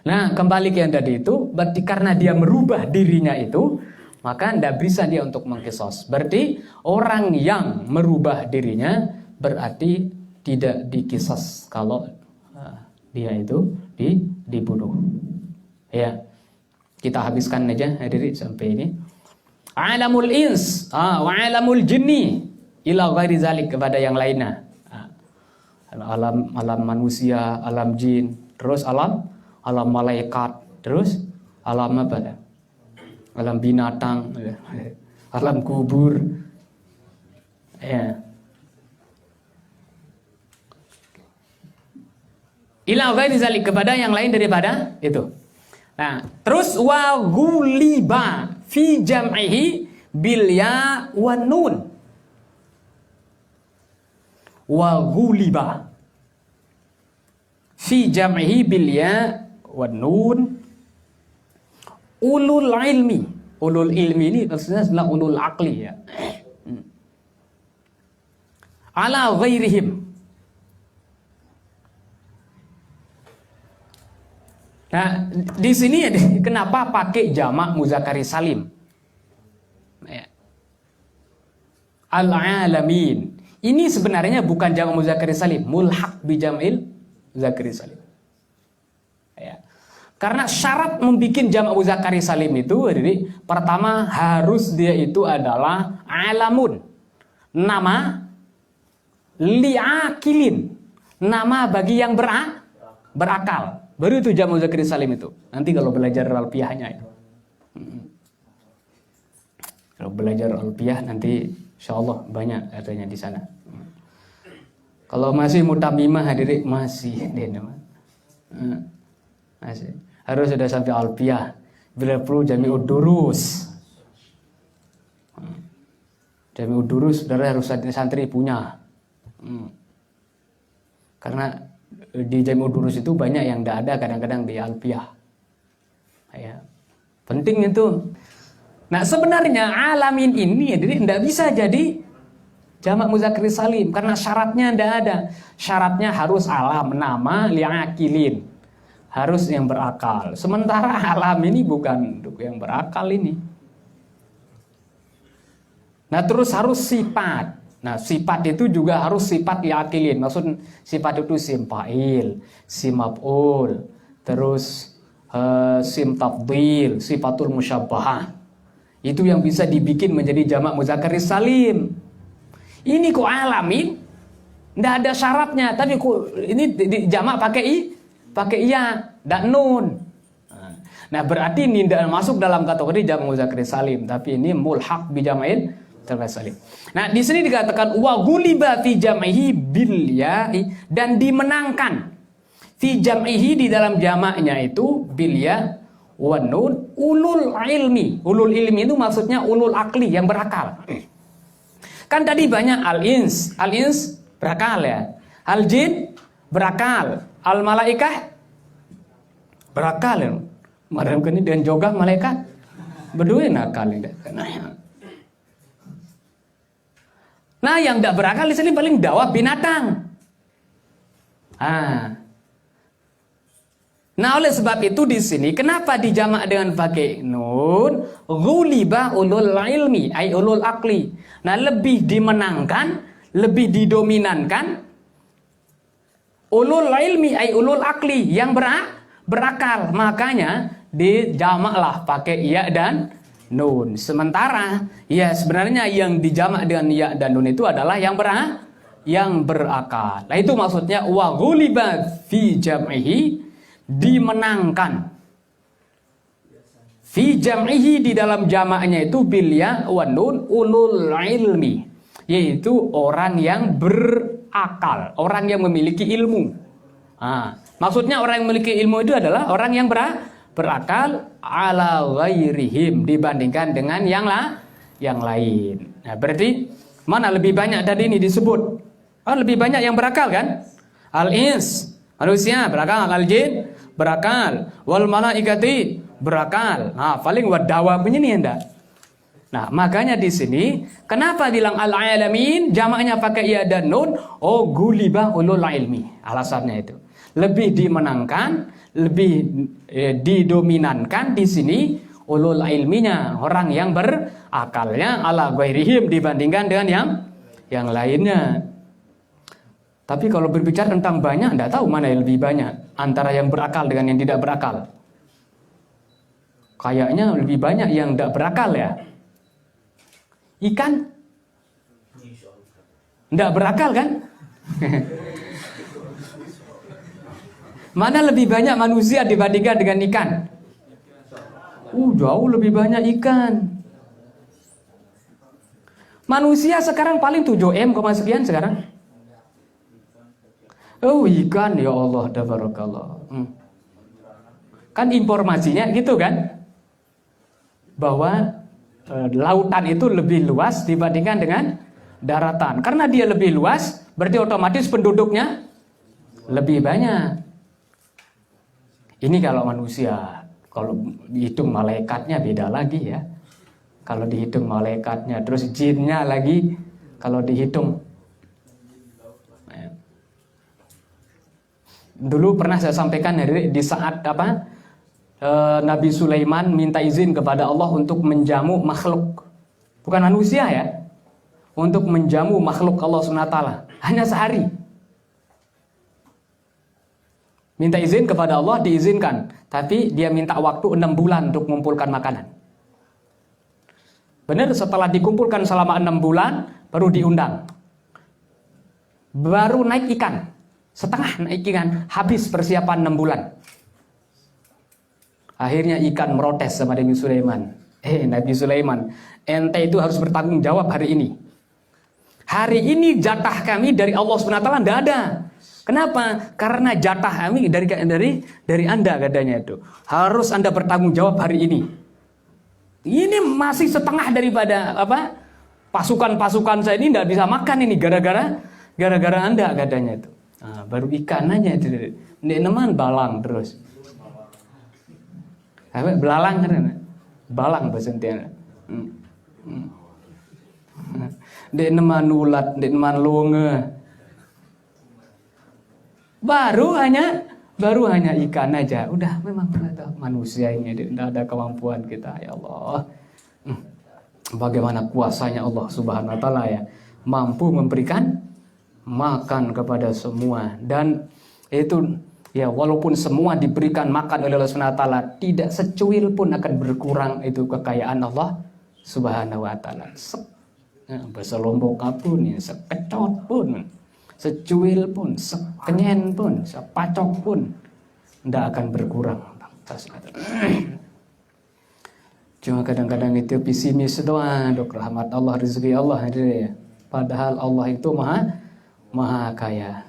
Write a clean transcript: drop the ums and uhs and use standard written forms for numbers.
Nah, kembali ke yang tadi itu, berarti karena dia merubah dirinya itu, maka tidak bisa dia untuk mengkisos. Berarti orang yang merubah dirinya berarti tidak dikisos kalau dia itu dibunuh. Ya, kita habiskan aja hadirin sampai ini. Alamul ins wa alamul jinni ila ghairi zalik, kepada yang lainnya. Alam manusia, alam jin, terus alam malaikat, terus alam apa? Alam binatang, alam kubur. Ya. Ila ghairi zalik, kepada yang lain daripada itu. Nah, terus wa guliba fi jam'ihi bil ya wan nun. Wa guliba fi jam'ihi bil ya wan nun ulul ilmi. Ulul ilmi ini maksudnya adalah ulul aqli ya. Ala ghairihim. Nah, di sini kenapa pakai jamak muzakkari salim? Al-alamin. Ini sebenarnya bukan jamak muzakkari salim, mulhaq bi jam'il muzakkari salim. Ya. Karena syarat membuat jamak muzakkari salim itu, jadi pertama harus dia itu adalah alamun. Nama li'akilin. Nama bagi yang berakal. Baru itu jamak muzakkari salim itu. Nanti kalau belajar alfiyahnya itu. Kalau belajar alfiyah nanti insyaallah banyak adanya di sana. Kalau masih mutamimah hadirin masih masih harus sudah sampai alfiyah. Bila perlu jami'ud durus. Jami'ud durus saudara harus santri punya. Karena di jami'ud durus itu banyak yang tidak ada kadang-kadang di alfiyah. Ya. Penting itu. Nah, sebenarnya alamin ini jadi tidak bisa jadi jamak muzakkari salim karena syaratnya tidak ada. Syaratnya harus alam, nama, li'akilin. Harus yang berakal. Sementara alam ini bukan untuk yang berakal ini. Nah, terus harus sifat. Nah, sifat itu juga harus sifat li'akilin. Maksud sifat itu sim fa'il, sim maf'ul, terus sim tafdhil, sifatul musyabbahah. Itu yang bisa dibikin menjadi jamak muzakkari salim. Ini kok alamin? Tidak ada syaratnya, tapi kok ini jamak pakai iya, dan nun. Nah, berarti ini tidak masuk dalam kategori jamak muzakkari salim, tapi ini mulhaq bi jam'il muzakkari salim. Nah, di sini dikatakan wa guliba fi jam'ihi bil ya'i, dan dimenangkan fi jam'ihi di dalam jamaknya itu bil ya' wan nun ulul ilmi. Ulul ilmi itu maksudnya ulul akli, yang berakal. Kan tadi banyak al-ins berakal ya. Al-jin berakal, al-malaikah berakal ya. Madam kini dan juga malaikat berdua nakal ini. Nah, yang tidak berakal di sini paling dawab binatang. Nah, oleh sebab itu di sini kenapa dijamak dengan pakai nun? Ghuliba ulul ilmi, ay ulul akli. Nah, lebih dimenangkan, lebih didominankan ulul ilmi, ay ulul akli, yang berakal. Makanya dijamaklah pakai ya dan nun. Sementara ya sebenarnya yang dijamak dengan ya dan nun itu adalah yang berakal. Nah, itu maksudnya wa ghuliba fi jam'ihi, dimenangkan fi jam'ihi di dalam jamaknya itu bil ya wan nun ulul ilmi, yaitu orang yang berakal, orang yang memiliki ilmu. Maksudnya orang yang memiliki ilmu itu adalah orang yang berakal ala ghairihim, dibandingkan dengan yang lain. Nah, berarti mana lebih banyak tadi ini disebut? Lebih banyak yang berakal kan? Al-ins manusia berakal, al-jin berakal, wal malaikati berakal. Nah, paling wadawa begini enggak. Nah, makanya di sini kenapa bilang al-alamin jamaknya pakai ya dan nun? Oh, guliba ulul ilmi. Alasannya itu lebih dimenangkan, didominankan di sini ulul ilminya, orang yang berakalnya, ala ghairihim, dibandingkan dengan yang lainnya. Tapi kalau berbicara tentang banyak, tidak tahu mana yang lebih banyak antara yang berakal dengan yang tidak berakal. Kayaknya lebih banyak yang tidak berakal ya. Ikan tidak berakal kan? Mana lebih banyak manusia dibandingkan dengan ikan? Jauh lebih banyak ikan. Manusia sekarang paling 7M, sekian sekarang. Ikan, ya Allah, tabarakallah. Kan informasinya gitu kan? Bahwa lautan itu lebih luas dibandingkan dengan daratan. Karena dia lebih luas, berarti otomatis penduduknya lebih banyak. Ini kalau manusia. Kalau dihitung malaikatnya beda lagi ya. Kalau dihitung malaikatnya, terus jinnya lagi kalau dihitung. Dulu pernah saya sampaikan di saat Nabi Sulaiman minta izin kepada Allah untuk menjamu makhluk, bukan manusia ya, untuk menjamu makhluk Allah SWT hanya sehari. Minta izin kepada Allah, diizinkan. Tapi dia minta waktu 6 bulan untuk mengumpulkan makanan. Benar, setelah dikumpulkan selama 6 bulan, baru diundang. Baru naik ikan. Setengah naik ikan, habis persiapan 6 bulan. Akhirnya ikan merotes sama Nabi Sulaiman. Nabi Sulaiman, ente itu harus bertanggung jawab hari ini. Hari ini jatah kami dari Allah SWT tidak ada. Kenapa? Karena jatah kami dari Anda katanya itu. Harus Anda bertanggung jawab hari ini. Ini masih setengah daripada pasukan-pasukan saya ini tidak bisa makan ini gara-gara Anda katanya itu. Nah, baru ikan aja itu. Nek neman balang terus. Belalang kan? Balang bahasa Intiana. Nek neman ulat, nek neman longe. Baru hanya ikan aja. Udah memang manusia ini tidak ada kemampuan kita, ya Allah. Bagaimana kuasanya Allah Subhanahu wa taala ya, mampu memberikan makan kepada semua. Dan itu ya, walaupun semua diberikan makan oleh Allah Subhanahu wa taala, tidak secuil pun akan berkurang itu kekayaan Allah Subhanahu wa taala. Bahasa Lombok pun ya, sekecot pun, secuil pun, sekenyen pun, sepacok pun tidak akan berkurang. Cuma kadang-kadang itu pesimis doang, dok, rahmat Allah, rezeki Allah. Padahal Allah itu maha kaya.